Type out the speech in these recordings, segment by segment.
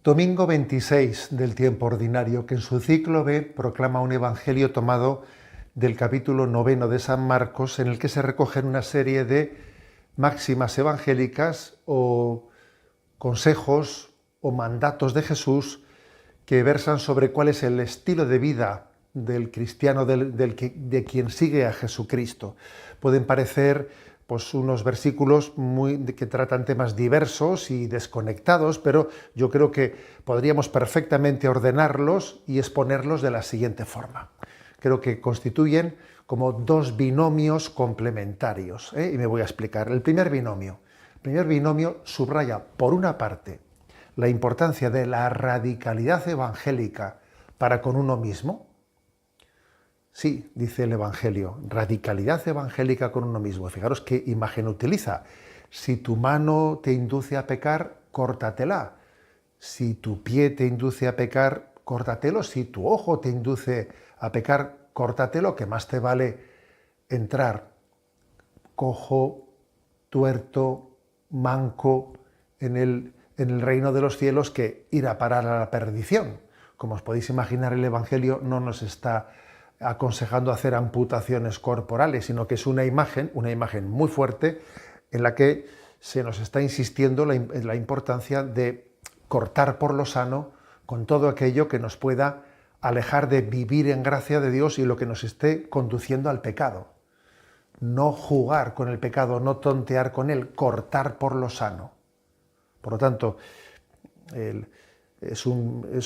Domingo 26 del tiempo ordinario, que en su ciclo B proclama un evangelio tomado del capítulo 9 de San Marcos, en el que se recogen una serie de máximas evangélicas o consejos o mandatos de Jesús que versan sobre cuál es el estilo de vida del cristiano, de quien sigue a Jesucristo. Pueden parecer pues, unos versículos que tratan temas diversos y desconectados, pero yo creo que podríamos perfectamente ordenarlos y exponerlos de la siguiente forma. Creo que constituyen como dos binomios complementarios, y me voy a explicar. El primer binomio subraya, por una parte, la importancia de la radicalidad evangélica para con uno mismo. Sí, dice el Evangelio, radicalidad evangélica con uno mismo. Fijaros qué imagen utiliza. Si tu mano te induce a pecar, córtatela. Si tu pie te induce a pecar, córtatelo. Si tu ojo te induce a pecar, córtatelo, que más te vale entrar cojo, tuerto, manco en el reino de los cielos que ir a parar a la perdición. Como os podéis imaginar, el Evangelio no nos está aconsejando hacer amputaciones corporales, sino que es una imagen muy fuerte en la que se nos está insistiendo en la importancia de cortar por lo sano con todo aquello que nos pueda alejar de vivir en gracia de Dios y lo que nos esté conduciendo al pecado. No jugar con el pecado, no tontear con él, cortar por lo sano. Por lo tanto, es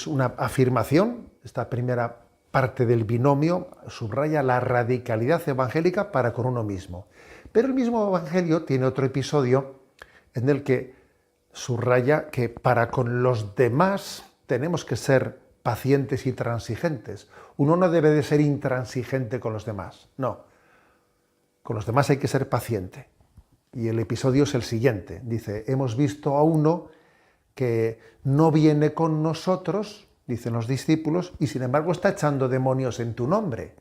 una afirmación, esta primera parte del binomio subraya la radicalidad evangélica para con uno mismo. Pero el mismo Evangelio tiene otro episodio en el que subraya que para con los demás tenemos que ser pacientes y transigentes. Uno no debe de ser intransigente con los demás, no. Con los demás hay que ser paciente. Y el episodio es el siguiente. Dice, hemos visto a uno que no viene con nosotros, dicen los discípulos, y sin embargo está echando demonios en tu nombre.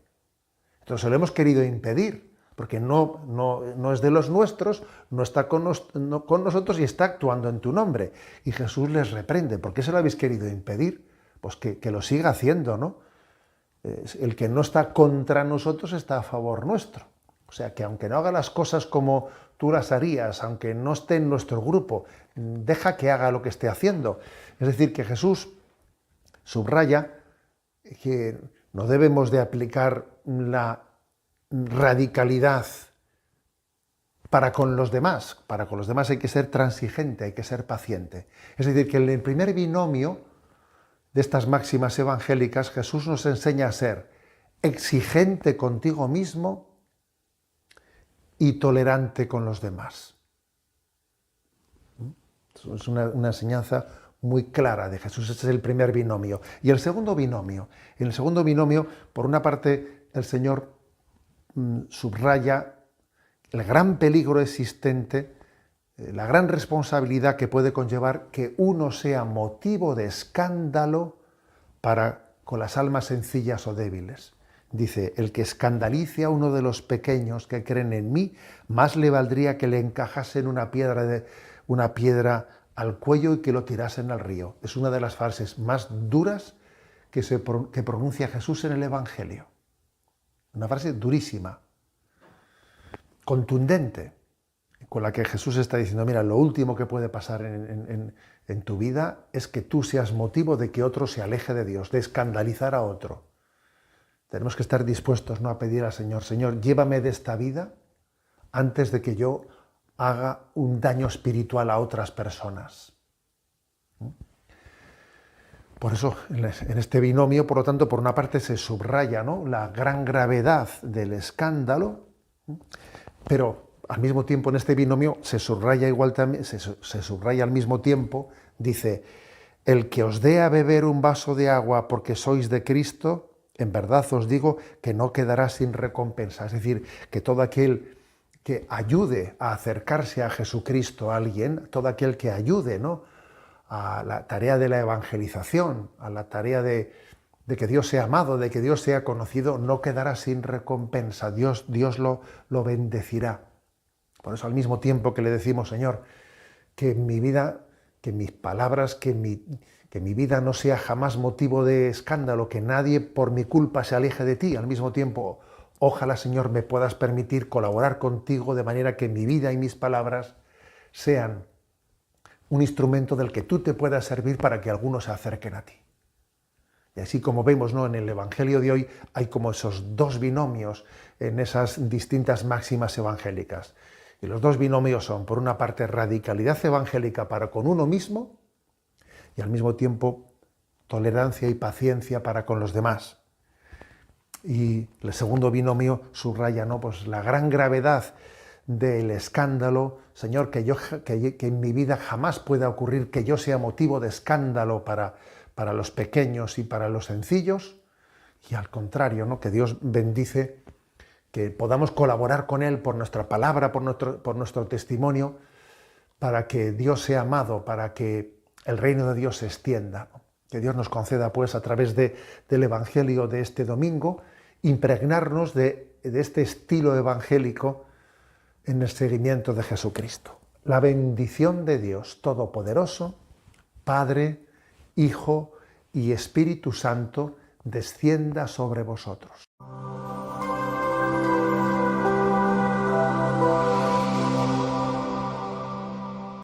Entonces se lo hemos querido impedir, porque no es de los nuestros, no está con nosotros y está actuando en tu nombre. Y Jesús les reprende. ¿Por qué se lo habéis querido impedir? Pues que lo siga haciendo, ¿no? El que no está contra nosotros está a favor nuestro. O sea, que aunque no haga las cosas como tú las harías, aunque no esté en nuestro grupo, deja que haga lo que esté haciendo. Es decir, que Jesús subraya que no debemos de aplicar la radicalidad para con los demás. Para con los demás hay que ser transigente, hay que ser paciente. Es decir, que en el primer binomio de estas máximas evangélicas, Jesús nos enseña a ser exigente contigo mismo y tolerante con los demás. Es una enseñanza muy clara de Jesús. Este es el primer binomio. Y el segundo binomio. En el segundo binomio, por una parte, el Señor subraya el gran peligro existente, la gran responsabilidad que puede conllevar que uno sea motivo de escándalo con las almas sencillas o débiles. Dice, el que escandalice a uno de los pequeños que creen en mí, más le valdría que le encajasen una piedra al cuello y que lo tirasen al río. Es una de las frases más duras que pronuncia Jesús en el Evangelio. Una frase durísima, contundente, con la que Jesús está diciendo, mira, lo último que puede pasar en tu vida es que tú seas motivo de que otro se aleje de Dios, de escandalizar a otro. Tenemos que estar dispuestos, ¿no?, a pedir al Señor, Señor, llévame de esta vida antes de que yo haga un daño espiritual a otras personas. Por eso, en este binomio, por lo tanto, por una parte se subraya, ¿no?, la gran gravedad del escándalo, pero al mismo tiempo en este binomio se subraya al mismo tiempo, dice, el que os dé a beber un vaso de agua porque sois de Cristo, en verdad os digo que no quedará sin recompensa. Es decir, que todo aquel que ayude a acercarse a Jesucristo a alguien, todo aquel que ayude, ¿no?, a la tarea de la evangelización, a la tarea de que Dios sea amado, de que Dios sea conocido, no quedará sin recompensa. Dios lo bendecirá. Por eso, al mismo tiempo que le decimos, Señor, que en mi vida, que mis palabras, que que mi vida no sea jamás motivo de escándalo, que nadie por mi culpa se aleje de ti. Al mismo tiempo, ojalá, Señor, me puedas permitir colaborar contigo de manera que mi vida y mis palabras sean un instrumento del que tú te puedas servir para que algunos se acerquen a ti. Y así como vemos, ¿no?, en el Evangelio de hoy hay como esos dos binomios en esas distintas máximas evangélicas. Y los dos binomios son, por una parte, radicalidad evangélica para con uno mismo y al mismo tiempo tolerancia y paciencia para con los demás. Y el segundo binomio subraya, ¿no?, pues la gran gravedad del escándalo. Señor, que en mi vida jamás pueda ocurrir que yo sea motivo de escándalo para los pequeños y para los sencillos, y al contrario, ¿no?, que Dios bendice, que podamos colaborar con Él por nuestra palabra, por nuestro testimonio, para que Dios sea amado, para que el reino de Dios se extienda. Que Dios nos conceda, pues, a través del Evangelio de este domingo, impregnarnos de este estilo evangélico en el seguimiento de Jesucristo. La bendición de Dios Todopoderoso, Padre, Hijo y Espíritu Santo, descienda sobre vosotros.